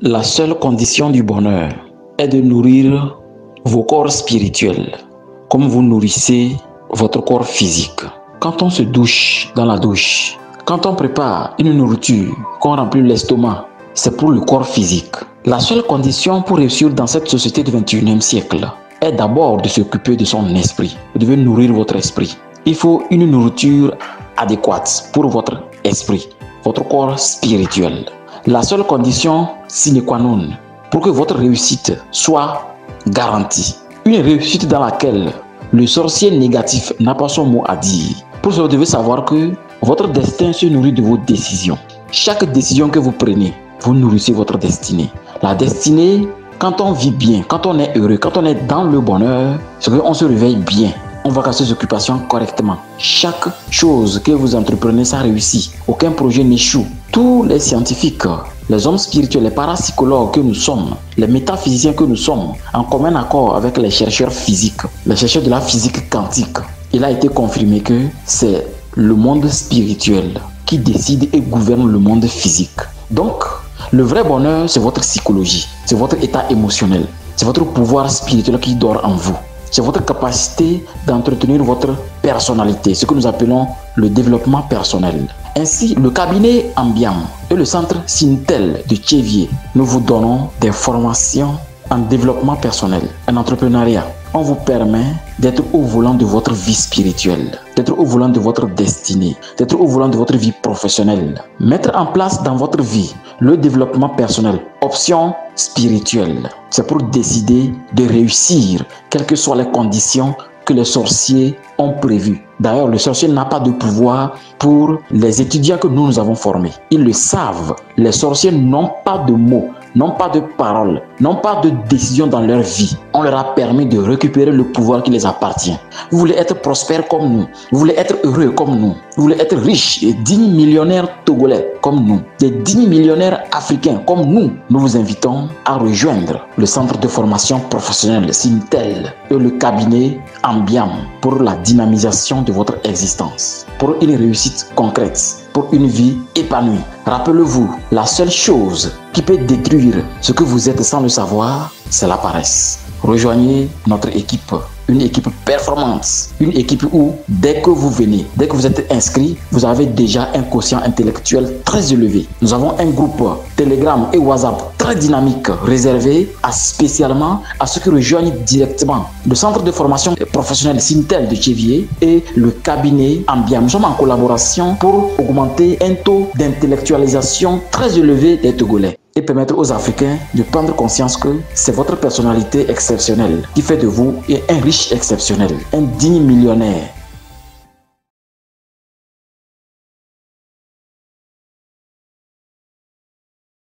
La seule condition du bonheur est de nourrir vos corps spirituels comme vous nourrissez votre corps physique. Quand on se douche dans la douche, quand on prépare une nourriture, qu'on remplit l'estomac, c'est pour le corps physique. La seule condition pour réussir dans cette société du 21e siècle est d'abord de s'occuper de son esprit. Vous devez nourrir votre esprit. Il faut une nourriture adéquate pour votre esprit, votre corps spirituel. La seule condition sine qua non pour que votre réussite soit garantie. Une réussite dans laquelle le sorcier négatif n'a pas son mot à dire. Pour ça, vous devez savoir que votre destin se nourrit de vos décisions. Chaque décision que vous prenez, vous nourrissez votre destinée. La destinée, quand on vit bien, quand on est heureux, quand on est dans le bonheur, c'est qu'on se réveille bien. On va faire ses occupations correctement. Chaque chose que vous entreprenez, ça réussit. Aucun projet n'échoue. Tous les scientifiques, les hommes spirituels, les parapsychologues que nous sommes, les métaphysiciens que nous sommes, en commun accord avec les chercheurs physiques, les chercheurs de la physique quantique, il a été confirmé que c'est le monde spirituel qui décide et gouverne le monde physique. Donc, le vrai bonheur, c'est votre psychologie, c'est votre état émotionnel, c'est votre pouvoir spirituel qui dort en vous. C'est votre capacité d'entretenir votre personnalité, ce que nous appelons le développement personnel. Ainsi, le cabinet Ambiam et le centre Sintel de Thiévier, nous vous donnons des formations en développement personnel, en entrepreneuriat. On vous permet d'être au volant de votre vie spirituelle, d'être au volant de votre destinée, d'être au volant de votre vie professionnelle. Mettre en place dans votre vie le développement personnel, option spirituelle. C'est pour décider de réussir, quelles que soient les conditions que les sorciers ont prévues. D'ailleurs, le sorcier n'a pas de pouvoir pour les étudiants que nous avons formés. Ils le savent. Les sorciers n'ont pas de mots, n'ont pas de paroles, n'ont pas de décision dans leur vie. On leur a permis de récupérer le pouvoir qui les appartient. Vous voulez être prospère comme nous. Vous voulez être heureux comme nous. Vous voulez être riche et dignes millionnaires togolais comme nous. Des dignes millionnaires africains comme nous. Nous vous invitons à rejoindre le centre de formation professionnelle Sintel et le cabinet Ambiam pour la dynamisation de votre existence, pour une réussite concrète, pour une vie épanouie. Rappelez-vous, la seule chose qui peut détruire ce que vous êtes sans le savoir, c'est la paresse. Rejoignez notre équipe, une équipe performante, une équipe où dès que vous venez, dès que vous êtes inscrit, vous avez déjà un quotient intellectuel très élevé. Nous avons un groupe Telegram et WhatsApp très dynamique, réservé spécialement à ceux qui rejoignent directement le centre de formation professionnelle Sintel de Thiévier et le cabinet Ambiam. Nous sommes en collaboration pour augmenter un taux d'intellectualisation très élevé des Togolais et permettre aux Africains de prendre conscience que c'est votre personnalité exceptionnelle qui fait de vous un riche exceptionnel, un digne millionnaire.